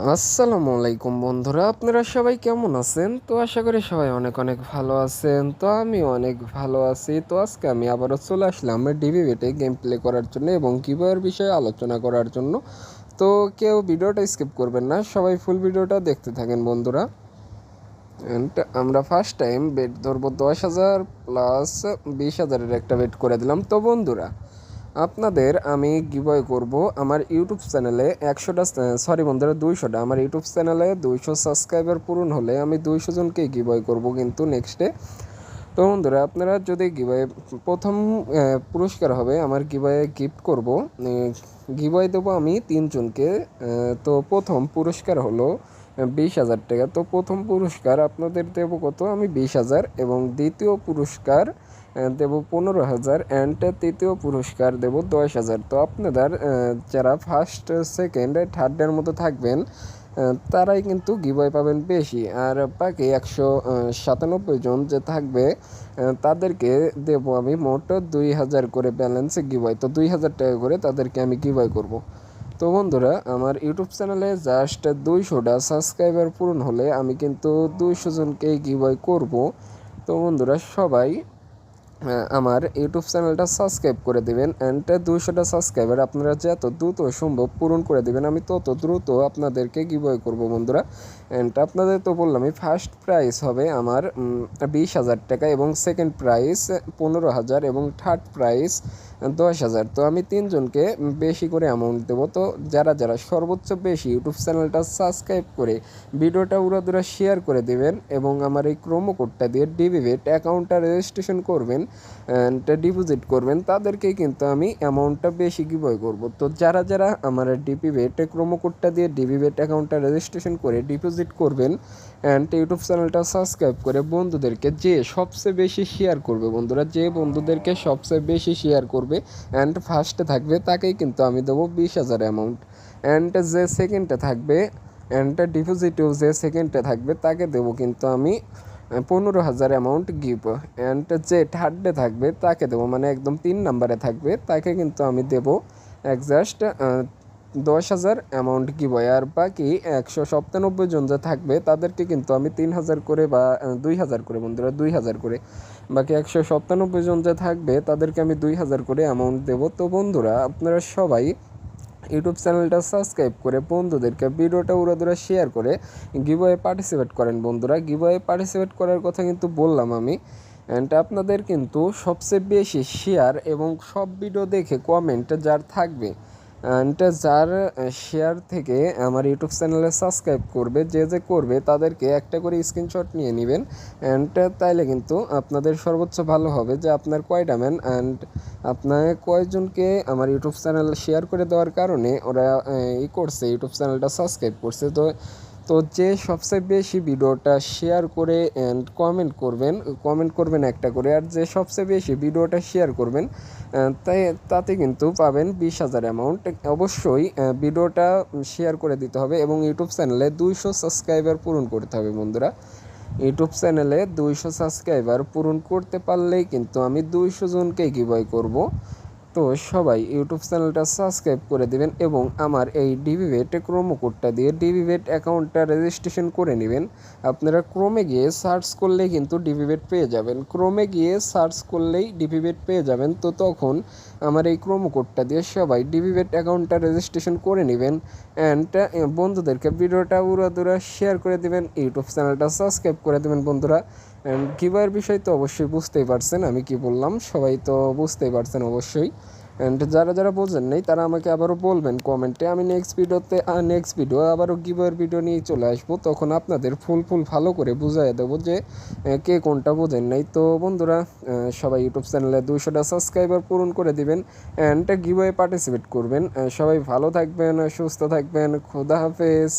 আসসালামু আলাইকুম বন্ধুরা, আপনারা সবাই কেমন আছেন? তো আশা করি সবাই অনেক অনেক ভালো আছেন। তো আমি অনেক ভালো আছি। তো আজকে আমি আবারও চলে আসলাম ডিভিভিতে গেম প্লে করার জন্য এবং কিবোর্ডের বিষয়ে আলোচনা করার জন্য। তো কেউ ভিডিওটা স্কিপ করবেন না, সবাই ফুল ভিডিওটা দেখতে থাকেন বন্ধুরা। অ্যান্ড আমরা ফার্স্ট টাইম বেট ধরবো 10,000 প্লাস 20,000-এর একটা বেট করে দিলাম। তো বন্ধুরা, আপনাদের আমি গিভওয়ে করব আমার ইউটিউব চ্যানেলে 100টা, সরি বন্ধুরা 200টা, আমার ইউটিউব চ্যানেলে 200 সাবস্ক্রাইবার পূরণ হলে আমি 200 জনকে গিভওয়ে করব কিন্তু নেক্সটে। তো বন্ধুরা, আপনারা যদি গিভওয়ে প্রথম পুরস্কার হবে আমার গিভওয়ে গিফট করব, গিভওয়ে দেবো আমি 3 জনকে। তো প্রথম পুরস্কার হলো 20,000 টাকা। তো প্রথম পুরস্কার আপনাদের দেবো কত, আমি 20,000, এবং দ্বিতীয় পুরস্কার দেবো 15,000, অ্যান্ড তৃতীয় পুরস্কার দেবো 10,000। তো আপনাদের যারা ফার্স্ট সেকেন্ড থার্ডের মতো থাকবেন তারাই কিন্তু গিভওয়ে পাবেন বেশি, আর বাকি 197 জন যে থাকবে তাদেরকে দেবো আমি মোট 2,000 করে ব্যালেন্স গিভওয়ে। তো 2,000 টাকা করে তাদেরকে আমি গিভওয়ে করব। তো বন্ধুরা, আমার ইউটিউব চ্যানেলে জাস্ট 200টা সাবস্ক্রাইবার পূরণ হলে আমি কিন্তু 200 জনকেই গিভওয়ে করব। তো বন্ধুরা, সবাই আমার ইউটিউব চ্যানেলটা সাবস্ক্রাইব করে দেবেন, অ্যান্ড 200টা সাবস্ক্রাইবার আপনারা যত দ্রুত সম্ভব পূরণ করে দেবেন, আমি তত দ্রুত আপনাদেরকে গিভওয়ে করব বন্ধুরা। অ্যান্ড আপনাদের তো বললামই, ফার্স্ট প্রাইজ হবে আমার 20,000 টাকা, এবং সেকেন্ড প্রাইজ 15,000, এবং থার্ড প্রাইজ 10,000। তো আমি 3 জনকে বেশি করে অ্যামাউন্ট দেবো। তো যারা যারা সর্বোচ্চ বেশি ইউটিউব চ্যানেলটা সাবস্ক্রাইব করে ভিডিওটা উড়াদুরা শেয়ার করে দেবেন এবং আমার এই প্রোমো কোডটা দিয়ে ডিভিভেট অ্যাকাউন্টটা রেজিস্ট্রেশন করবেন অ্যান্ড ডিপোজিট করবেন, তাদেরকেই কিন্তু আমি অ্যামাউন্টটা বেশি গিভওয়ে করব। তো যারা যারা আমার ডিপিভেট প্রোমো কোডটা দিয়ে ডিভিভেট অ্যাকাউন্টটা রেজিস্ট্রেশন করে ডিপোজিট করবেন অ্যান্ড ইউটিউব চ্যানেলটা সাবস্ক্রাইব করে বন্ধুদেরকে যে সবচেয়ে বেশি শেয়ার করবে, বন্ধুরা যে বন্ধুদেরকে সবচেয়ে বেশি শেয়ার করবে অ্যান্ড ফার্স্টে থাকবে তাকেই কিন্তু আমি দেবো 20,000 অ্যামাউন্ট, অ্যান্ড যে সেকেন্ডে থাকবে অ্যান্ড ডিপোজিটিভ যে সেকেন্ডে থাকবে তাকে দেবো কিন্তু আমি 15,000 অ্যামাউন্ট গিভ, অ্যান্ড যে থার্ডে থাকবে তাকে দেবো, মানে একদম 3 নম্বরে থাকবে তাকে কিন্তু আমি দেবো একজাস্ট 10,000 অ্যামাউন্ট গিভওয়ে। আর বাকি 197 জন যে থাকবে তাদেরকে কিন্তু আমি 3,000 করে বা 2,000 করে, বন্ধুরা 2,000 করে, বাকি 197 জন যে থাকবে তাদেরকে আমি 2,000 করে অ্যামাউন্ট দেবো। তো বন্ধুরা, আপনারা সবাই ইউটিউব চ্যানেলটা সাবস্ক্রাইব করে বন্ধুদেরকে ভিডিওটা উড়াদুরা শেয়ার করে গিভওয়ে পার্টিসিপেট করেন বন্ধুরা। গিভওয়ে পার্টিসিপেট করার কথা কিন্তু বললাম আমি, অ্যান্ড আপনাদের কিন্তু সবচেয়ে বেশি শেয়ার এবং সব ভিডিও দেখে কমেন্ট যার থাকবে অ্যান্ড যার শেয়ার থেকে আমার ইউটিউব চ্যানেলে সাবস্ক্রাইব করবে, যে যে করবে তাদেরকে একটা করে স্ক্রিনশট নিয়ে নেবেন, অ্যান্ড তাইলে কিন্তু আপনাদের সর্বোচ্চ ভালো হবে যে আপনার কয়টা ম্যান অ্যান্ড আপনার কয়জনকে আমার ইউটিউব চ্যানেল শেয়ার করে দেওয়ার কারণে ওরা করছে, ইউটিউব চ্যানেলটা সাবস্ক্রাইব করছে। তো তো যে সবচেয়ে বেশি ভিডিওটা শেয়ার করে অ্যান্ড কমেন্ট করবেন একটা করে, আর যে সবচেয়ে বেশি ভিডিওটা শেয়ার করবেন তাই তাতে কিন্তু পাবেন 20,000 অ্যামাউন্ট। অবশ্যই ভিডিওটা শেয়ার করে দিতে হবে এবং ইউটিউব চ্যানেলে 200 সাবস্ক্রাইবার পূরণ করতে হবে বন্ধুরা। ইউটিউব চ্যানেলে 200 সাবস্ক্রাইবার পূরণ করতে পারলেই কিন্তু আমি 200 জনকে গিভওয়ে করব। তো সবাই ইউটিউব চ্যানেলটা সাবস্ক্রাইব করে দেবেন এবং আমার এই ডিভিভেট প্রোমো কোডটা দিয়ে ডিভিভেট অ্যাকাউন্টটা রেজিস্ট্রেশন করে নেবেন। আপনারা ক্রোমে গিয়ে সার্চ করলেই কিন্তু ডিভিভেট পেয়ে যাবেন, ক্রোমে গিয়ে সার্চ করলেই ডিভিভেট পেয়ে যাবেন। তো তখন আমার এই প্রোমো কোডটা দিয়ে সবাই ডিভিভেট অ্যাকাউন্টটা রেজিস্ট্রেশন করে নেবেন অ্যান্ড বন্ধুদেরকে ভিডিওটা উড়াদুরা শেয়ার করে দেবেন, ইউটিউব চ্যানেলটা সাবস্ক্রাইব করে দেবেন বন্ধুরা। অ্যান্ড গিভওয়ের বিষয় তো অবশ্যই বুঝতেই পারছেন আমি কি বললাম, সবাই তো বুঝতেই পারছেন অবশ্যই। অ্যান্ড যারা যারা বোঝেন নাই তারা আমাকে আবারও বলবেন কমেন্টে, আমি নেক্সট ভিডিও আবারও গিভওয়ের ভিডিও নিয়ে চলে আসবো, তখন আপনাদের ফুল ভালো করে বুঝিয়ে দেবো যে কে কোনটা বোঝেন নাই। তো বন্ধুরা, সবাই ইউটিউব চ্যানেলে 200টা সাবস্ক্রাইবার পূরণ করে দিবেন অ্যান্ড গিভওয়ে পার্টিসিপেট করবেন। সবাই ভালো থাকবেন, সুস্থ থাকবেন, খোদা হাফেজ।